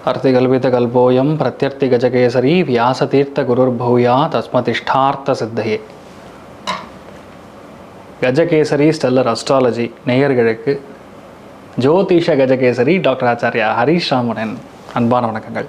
अर्तिकल्पितकल्पोऽयं प्रत्यर्तिगजकेसरी व्यासतीर्थगुरुर्भूया தஸ்மதிஷ்டார்த்த Gajakesari stellar astrology நேயர்களுக்கு ஜோதிஷ Gajakesari doctor Acharya Harish ராமனின் அன்பான வணக்கங்கள்.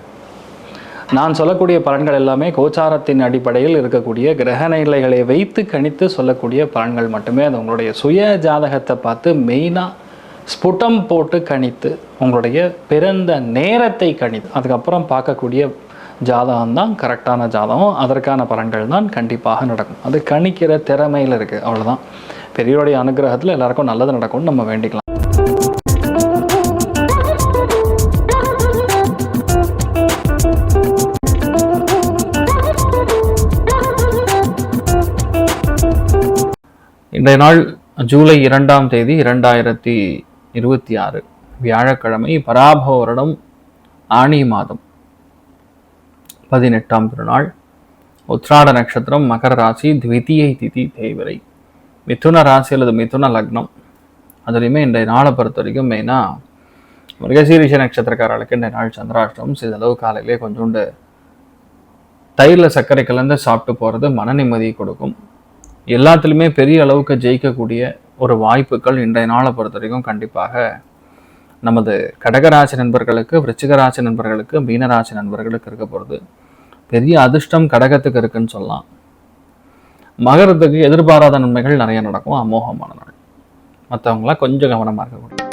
நான் சொல்லக்கூடிய பலன்கள் எல்லாமே கோச்சாரத்தின் அடிப்படையில் இருக்கக்கூடிய கிரக நிலைகளை வைத்து கணித்து சொல்லக்கூடிய பலன்கள் மட்டுமே. அது உங்களுடைய சுய ஜாதகத்தை பார்த்து மெயினாக ஸ்புட்டம் போட்டு கணித்து உங்களுடைய பிறந்த நேரத்தை கணித்து அதுக்கப்புறம் பார்க்கக்கூடிய ஜாதகம் தான் கரெக்டான ஜாதகம். அதற்கான பலன்கள் தான் கண்டிப்பாக நடக்கும். அது கணிக்கிற திறமையில் இருக்குது, அவ்வளோதான். பெரியவருடைய அனுகிரகத்தில் எல்லாருக்கும் நல்லது நடக்கும்னு நம்ம வேண்டிக்கலாம். இன்றைய நாள் ஜூலை 2ஆம் தேதி 2026 வியாழக்கிழமை, பராபவ வருடம் ஆனி மாதம் 18ஆம் திருநாள், உத்ராட நட்சத்திரம், மகர ராசி, த்விதீயை திதி தேய்பிறை, மிதுன ராசி அல்லது மிதுன லக்னம். அதுலேயுமே இன்றைய நாளை பொறுத்த வரைக்கும் மெயினாக மிருகசீரிஷ நட்சத்திரக்காரர்களுக்கு இன்றைய நாள் சந்திராஷ்டிரம். சிறிதளவு காலையிலே கொஞ்சோண்டு தயிரில் சர்க்கரை கலந்து சாப்பிட்டு போகிறது மன நிம்மதியை கொடுக்கும். எல்லாத்துலேயுமே பெரிய அளவுக்கு ஜெயிக்கக்கூடிய ஒரு வாய்ப்புகள் இன்றைய நாளை பொறுத்த வரைக்கும் கண்டிப்பாக நமது கடகராசி நண்பர்களுக்கு, விருச்சிகராசி நண்பர்களுக்கு, மீனராசி நண்பர்களுக்கு இருக்க போகிறது. பெரிய அதிர்ஷ்டம் கடகத்துக்கு இருக்குன்னு சொல்லலாம். மகரத்துக்கு எதிர்பாராத நன்மைகள் நிறைய நடக்கும். அமோகமான நாள். மற்றவங்களாம் கொஞ்சம் கவனமாக இருக்கக்கூடாது.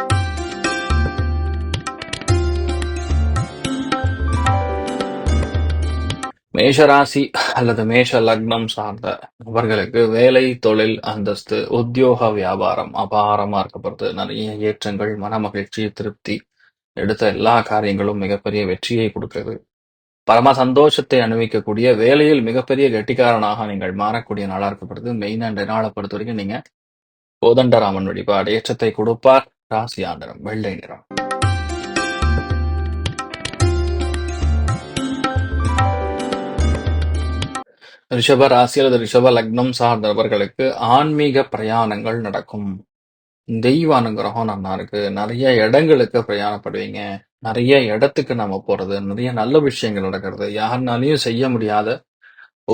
மேஷராசி அல்லது மேஷ லக்னம் சார்ந்த நபர்களுக்கு வேலை, தொழில், அந்தஸ்து, உத்தியோக, வியாபாரம் அபாரமா இருக்கப்படுது. நிறைய ஏற்றங்கள், மன மகிழ்ச்சி, திருப்தி, எடுத்த எல்லா காரியங்களும் மிகப்பெரிய வெற்றியை கொடுக்கிறது. பரம சந்தோஷத்தை அனுபவிக்கக்கூடிய, வேலையில் மிகப்பெரிய கெட்டிக்காரனாக நீங்கள் மாறக்கூடிய நாளா இருக்கப்படுது. மெயினா இந்த நாளை பொறுத்த வரைக்கும் நீங்க கோதண்டராமன் வழிபாடு ஏற்றத்தை கொடுப்பார். ராசி ஆண்டரம் வெள்ளை நிறம். ரிஷப ராசி அல்லது ரிஷப லக்னம் சார்ந்தவர்களுக்கு ஆன்மீக பிரயாணங்கள் நடக்கும். தெய்வ அனுகிரகம் நல்லா இருக்கு. நிறைய இடங்களுக்கு பிரயாணப்படுவீங்க. நிறைய இடத்துக்கு நம்ம போறது, நிறைய நல்ல விஷயங்கள் நடக்கிறது. யாருனாலையும் செய்ய முடியாத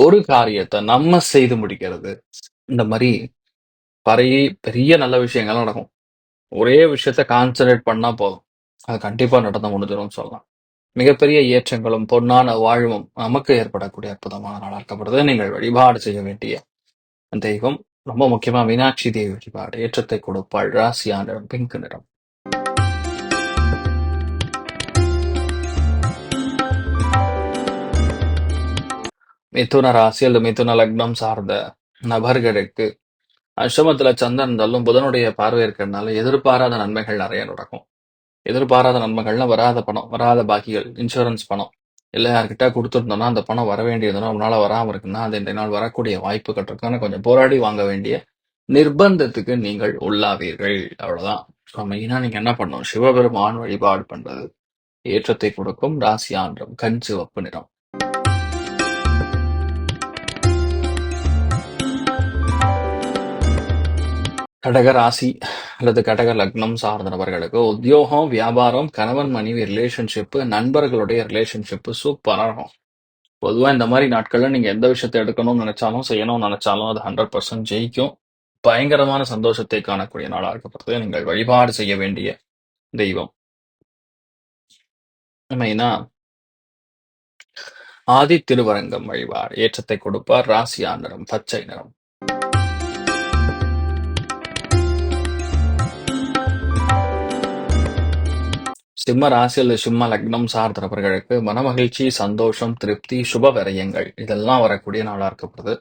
ஒரு காரியத்தை நம்ம செய்து முடிக்கிறது. இந்த மாதிரி பெரிய நல்ல விஷயங்கள் நடக்கும். ஒரே விஷயத்த கான்சன்ட்ரேட் பண்ணா போதும், அது கண்டிப்பா நடந்து முடிஞ்சிடும் சொல்லலாம். மிகப்பெரிய ஏற்றங்களும் பொன்னான வாழ்வும் நமக்கு ஏற்படக்கூடிய அற்புதமான நாளாக இருக்கப்படுது. நீங்கள் வழிபாடு செய்ய வேண்டிய தெய்வம் ரொம்ப முக்கியமா மீனாட்சி தேவி வழிபாடு ஏற்றத்தை கொடுப்பாள். ராசியான நிறம் பிங்க் நிறம். மிதுன ராசி அல்லது மிதுன லக்னம் சார்ந்த நபர்களுக்கு அஷ்டமத்துல சந்திரன் இருந்தாலும் புதனுடைய பார்வை இருக்கிறதுனால எதிர்பாராத நன்மைகள் நிறைய நடக்கும். எதிர்பாராத நன்மைகள்லாம் வராத பணம், வராத பாக்கிகள், இன்சூரன்ஸ் பணம் இல்லை யார்கிட்ட கொடுத்துருந்தோம்னா அந்த பணம் வர வேண்டியதுன்னா நம்மளால வராமல் இருக்குன்னா அது இந்த நாள் வரக்கூடிய வாய்ப்புகள் இருக்குன்னு கொஞ்சம் போராடி வாங்க வேண்டிய நிர்பந்தத்துக்கு நீங்கள் உள்ளாவீர்கள். அவ்வளவுதான். ஸோ மெயினா நீங்க என்ன பண்ணணும், சிவபெருமான் வழிபாடு பண்றது ஏற்றத்தை கொடுக்கும். ராசி ஆண்டரம் கண் சிவப்பு நிறம். கடக ராசி அல்லது கடக லக்னம் சார்ந்த நபர்களுக்கு உத்தியோகம், வியாபாரம், கணவன் மனைவி ரிலேஷன்ஷிப்பு, நண்பர்களுடைய ரிலேஷன்ஷிப்பு சூப்பராக இருக்கும். பொதுவாக இந்த மாதிரி நாட்கள்ல நீங்க எந்த விஷயத்தை எடுக்கணும்னு நினைச்சாலும் செய்யணும்னு நினைச்சாலும் அது 100% ஜெயிக்கும். பயங்கரமான சந்தோஷத்தை காணக்கூடிய நாளாக இருக்கப்படுது. நீங்கள் வழிபாடு செய்ய வேண்டிய தெய்வம் மெயினா ஆதி திருவரங்கம் வழிபாடு ஏற்றத்தை கொடுப்பார். ராசி ஆண்டரம் பச்சை நிறம். சிம்ம ராசி அல்லது சிம்ம லக்னம் சார்ந்தவர்களுக்கு மனமகிழ்ச்சி, சந்தோஷம், திருப்தி, சுப விரயங்கள் இதெல்லாம் வரக்கூடிய நாளா இருக்கப்படுது.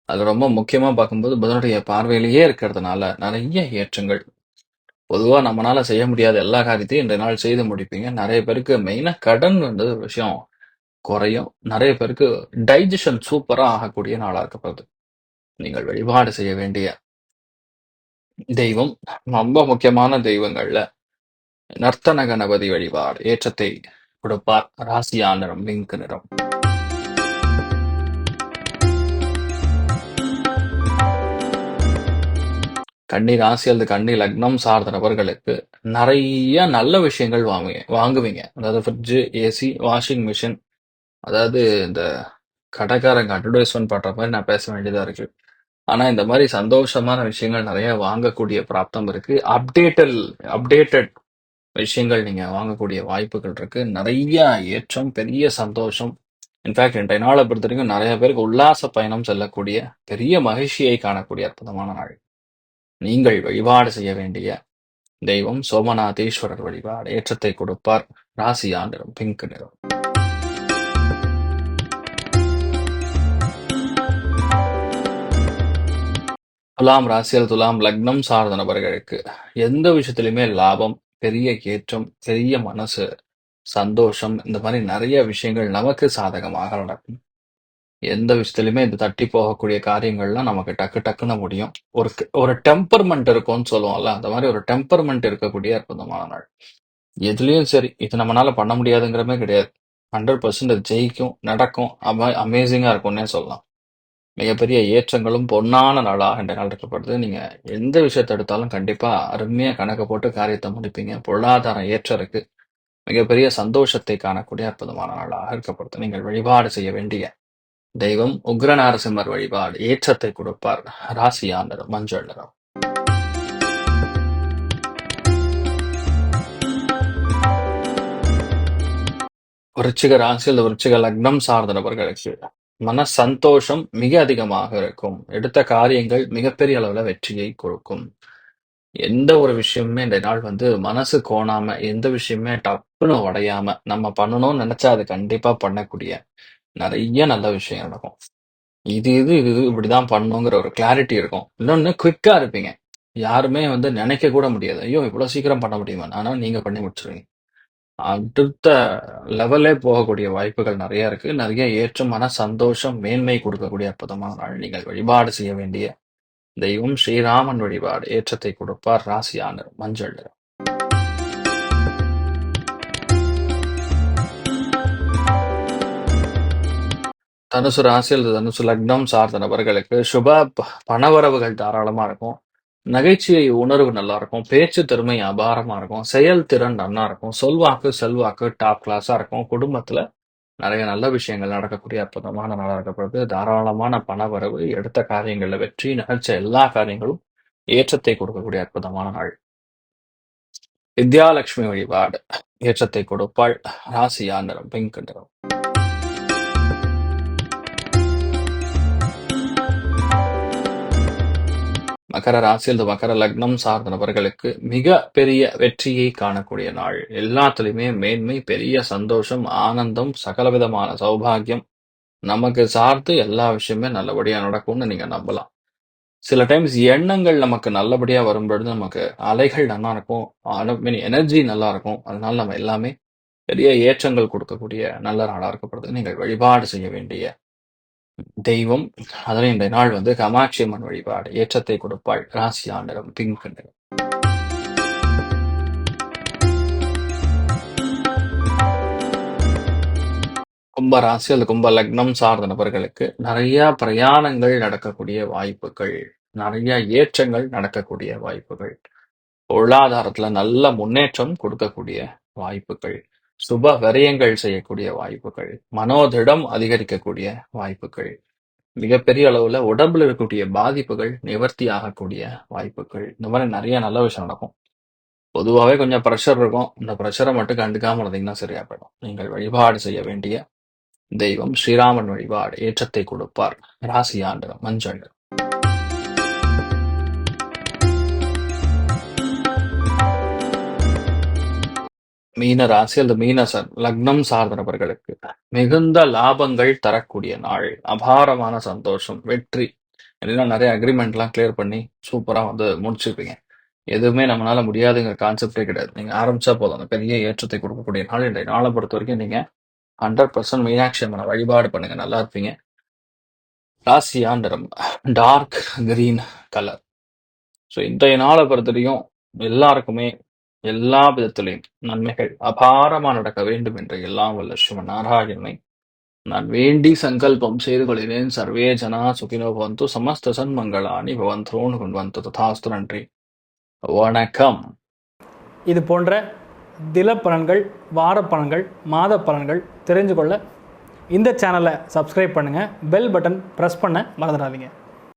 அது ரொம்ப முக்கியமா பார்க்கும்போது புதனுடைய பார்வையிலேயே இருக்கிறதுனால நிறைய ஏற்றங்கள். பொதுவா நம்மளால செய்ய முடியாத எல்லா காரியத்தையும் இந்த நாள் செய்து முடிப்பீங்க. நிறைய பேருக்கு மெயினா கடன் ஒரு விஷயம் குறையும். நிறைய பேருக்கு டைஜஷன் சூப்பரா ஆகக்கூடிய நாளா இருக்கப்படுது. நீங்கள் வழிபாடு செய்ய வேண்டிய தெய்வம் ரொம்ப முக்கியமான தெய்வங்கள்ல நர்த்தன கணபதி வழிபாடு ஏற்றத்தை கொடுப்பார். ராசியா நிறம் பிங்க் நிறம். கன்னி ராசி அல்லது கன்னி லக்னம் சார்ந்த நபர்களுக்கு நிறைய நல்ல விஷயங்கள் வாங்குவீங்க. அதாவது ஃப்ரிட்ஜ், ஏசி, வாஷிங் மிஷின். அதாவது இந்த கடைக்காரங்க அட்வர்டைஸ்மென்ட் பண்ற மாரி நான் பேச வேண்டியதா இருக்கு. ஆனா, இந்த மாரி சந்தோஷமான விஷயங்கள் நெறைய வாங்கக்கூடிய பிராப்தம் இருக்கு. அப்டேட்டட் விஷயங்கள் நீங்க வாங்கக்கூடிய வாய்ப்புகள் இருக்கு. நெறைய ஏற்றம், பெரிய சந்தோஷம். இன்ஃபாக்ட் இன்றைய நாள பொறுத்தவரைக்கும் நெறைய பேருக்கு உல்லாச பயணம் செல்லக்கூடிய, பெரிய மகிழ்ச்சியை காணக்கூடிய அற்புதமான நாள். நீங்கள் வழிபாடு செய்ய வேண்டிய தெய்வம் சோமநாதேஸ்வரர் வழிபாடு. ஏற்றத்தை கொடுப்பார். ராசியா நிறம் பிங்க் நிறம். துலாம் ராசியில் துலாம் லக்னம் சார்ந்த நபர்களுக்கு எந்த விஷயத்திலுமே லாபம், பெரிய ஏற்றம், பெரிய மனசு சந்தோஷம், இந்த மாதிரி நிறைய விஷயங்கள் நமக்கு சாதகமாக நடக்கும். எந்த விஷயத்திலுமே இது தட்டி போகக்கூடிய காரியங்கள்லாம் நமக்கு டக்கு டக்குன்னு முடியும். ஒரு ஒரு டெம்பர்மெண்ட் இருக்கும்னு சொல்லுவோம்ல, அந்த மாதிரி ஒரு டெம்பர்மெண்ட் இருக்கக்கூடிய அற்புதமான நாள். எதுலயும் சரி, இது நம்மளால பண்ண முடியாதுங்கிறமே கிடையாது. 100% ஜெயிக்கும், நடக்கும், அமேசிங்கா இருக்கும்னே சொல்லலாம். மிகப்பெரிய ஏற்றங்களும் பொன்னான நாளாக இந்த நாள் இருக்கப்படுது. நீங்க எந்த விஷயத்த எடுத்தாலும் கண்டிப்பா அருமையா கணக்கு போட்டு காரியத்தை முடிப்பீங்க. பொருளாதார ஏற்றம் இருக்கு. மிகப்பெரிய சந்தோஷத்தை காணக்கூடிய அற்புதமான நாளாக இருக்கப்படுது. நீங்கள் வழிபாடு செய்ய வேண்டிய தெய்வம் உக்ர நரசிம்மர் வழிபாடு. ஏற்றத்தை கொடுப்பார். ராசியா நிறம் மஞ்சள் நிறம். விருச்சிக ராசியில் விருச்சிக லக்னம் சார்ந்த நபர்களுக்கு மன சந்தோஷம் மிக அதிகமாக இருக்கும். எடுத்த காரியங்கள் மிகப்பெரிய அளவுல வெற்றியை கொடுக்கும். எந்த ஒரு விஷயமுமே இந்த நாள் மனசு கோணாம, எந்த விஷயமுமே டப்புன்னு உடையாம, நம்ம பண்ணணும்னு நினைச்சா அது கண்டிப்பா பண்ணக்கூடிய நிறைய நல்ல விஷயம் நடக்கும். இது இப்படிதான் பண்ணணுங்கிற ஒரு கிளாரிட்டி இருக்கும். இன்னொன்னு குயிக்கா இருப்பீங்க. யாருமே நினைக்க கூட முடியாது. ஐயோ! இவ்வளவு சீக்கிரம் பண்ண முடியுமா? ஆனா நீங்க பண்ணி முடிச்சிருவீங்க. அடுத்த லெவலே போகக்கூடிய வாய்ப்புகள் நிறைய இருக்கு. நிறைய ஏற்றம், மன சந்தோஷம், மேன்மை கொடுக்கக்கூடிய அற்புதமான நாள். நீங்கள் வழிபாடு செய்ய வேண்டிய தெய்வம் ஸ்ரீராமன் வழிபாடு. ஏற்றத்தை கொடுப்பார். ராசியா நிறம் மஞ்சள் நிறம். தனுசு ராசியில் தனுசு லக்னம் சார்ந்த நபர்களுக்கு சுப பணவரவுகள் தாராளமா இருக்கும். நகைச்சுவை உணர்வு நல்லா இருக்கும். பேச்சு திறமை அபாரமா இருக்கும். செயல்திறன் நல்லா இருக்கும். சொல்வாக்கு செல்வாக்கு டாப் கிளாஸா இருக்கும். குடும்பத்துல நிறைய நல்ல விஷயங்கள் நடக்கக்கூடிய அற்புதமான நாளாக இருக்கப்படுது. தாராளமான பணவரவு, எடுத்த காரியங்கள்ல வெற்றி, நிகழ்ச்ச எல்லா காரியங்களும் ஏற்றத்தை கொடுக்கக்கூடிய அற்புதமான நாள். வித்யாலட்சுமி வழிபாடு. ஏற்றத்தை கொடுப்பாள். ராசியா நிறம் பிங்க் நிறம். மகர ராசியில் மகர லக்னம் சார்ந்த நபர்களுக்கு மிக பெரிய வெற்றியை காணக்கூடிய நாள். எல்லாத்துலயுமே மேன்மை, பெரிய சந்தோஷம், ஆனந்தம், சகலவிதமான சௌபாகியம் நமக்கு சார்ந்து எல்லா விஷயமே நல்லபடியா நடக்கும்னு நீங்க நம்பலாம். சில டைம்ஸ் எண்ணங்கள் நமக்கு நல்லபடியா வரும்பொழுது நமக்கு அலைகள் நல்லா இருக்கும். எனர்ஜி நல்லா இருக்கும். அதனால நம்ம எல்லாமே பெரிய ஏற்றங்கள் கொடுக்கக்கூடிய நல்ல நாளா இருக்கப்படுது. நீங்கள் வழிபாடு செய்ய வேண்டிய தெய்வம் அதில் இந்த நாள் காமாட்சி அம்மன் வழிபாடு. ஏற்றத்தை கொடுப்பாள். ராசியா நிறம் பிங்க் நிறம். கும்ப ராசி அல்லது கும்ப லக்னம் சார்ந்த நபர்களுக்கு நிறைய பிரயாணங்கள் நடக்கக்கூடிய வாய்ப்புகள், நிறைய ஏற்றங்கள் நடக்கக்கூடிய வாய்ப்புகள், பொருளாதாரத்துல நல்ல முன்னேற்றம் கொடுக்கக்கூடிய வாய்ப்புகள், சுப விரயங்கள் செய்யக்கூடிய வாய்ப்புகள், மனோதிடம் அதிகரிக்கக்கூடிய வாய்ப்புகள், மிகப்பெரிய அளவுல உடம்புல இருக்கக்கூடிய பாதிப்புகள் நிவர்த்தி ஆகக்கூடிய வாய்ப்புகள், இந்த மாதிரி நிறைய நல்ல விஷயம் நடக்கும். பொதுவாகவே கொஞ்சம் ப்ரெஷர் இருக்கும். இந்த ப்ரெஷரை மட்டும் கண்டுக்காம இருந்தீங்கன்னா சரியா போயிடும். நீங்கள் வழிபாடு செய்ய வேண்டிய தெய்வம் ஸ்ரீராமன் வழிபாடு. ஏற்றத்தை கொடுப்பார். ராசியா நிறம் மஞ்சள். மீன ராசி அல்லது லக்னம் சார்ந்த நபர்களுக்கு மிகுந்த லாபங்கள் தரக்கூடிய நாள். அபாரமான சந்தோஷம், வெற்றி. இல்லைன்னா நிறைய அக்ரிமெண்ட்லாம் கிளியர் பண்ணி சூப்பரா முடிச்சிருப்பீங்க. எதுவுமே நம்மளால முடியாதுங்கிற கான்செப்டே கிடையாது. நீங்க ஆரம்பிச்சா போதும். அந்த பெரிய ஏற்றத்தை கொடுக்கக்கூடிய நாள். இன்றைய நாளை பொறுத்த வரைக்கும் நீங்க 100% மீனாட்சி அம்மனை வழிபாடு பண்ணுங்க. நல்லா இருப்பீங்க. ராசியா நிறம் டார்க் கிரீன் கலர். ஸோ இன்றைய நாளை பொறுத்தவரையும் எல்லாருக்குமே எல்லா விதத்திலையும் நன்மைகள் அபாரமா நடக்க வேண்டும் என்ற எல்லாம் வல்ல சிவன் நாராயணனை நான் வேண்டி சங்கல்பம் செய்து கொள்கிறேன். சர்வே ஜனா சுகினோ பவந்து சமஸ்த சன்மங்களானி பவந்தோன்னு கொண்டு வந்து ததாஸ்து. நன்றி. வணக்கம். இது போன்ற தில பலன்கள், வார பலன்கள், மாத பலன்கள் தெரிஞ்சு கொள்ள இந்த சேனலை சப்ஸ்கிரைப் பண்ணுங்கள். பெல் பட்டன் ப்ரெஸ் பண்ண மறந்துடாதீங்க.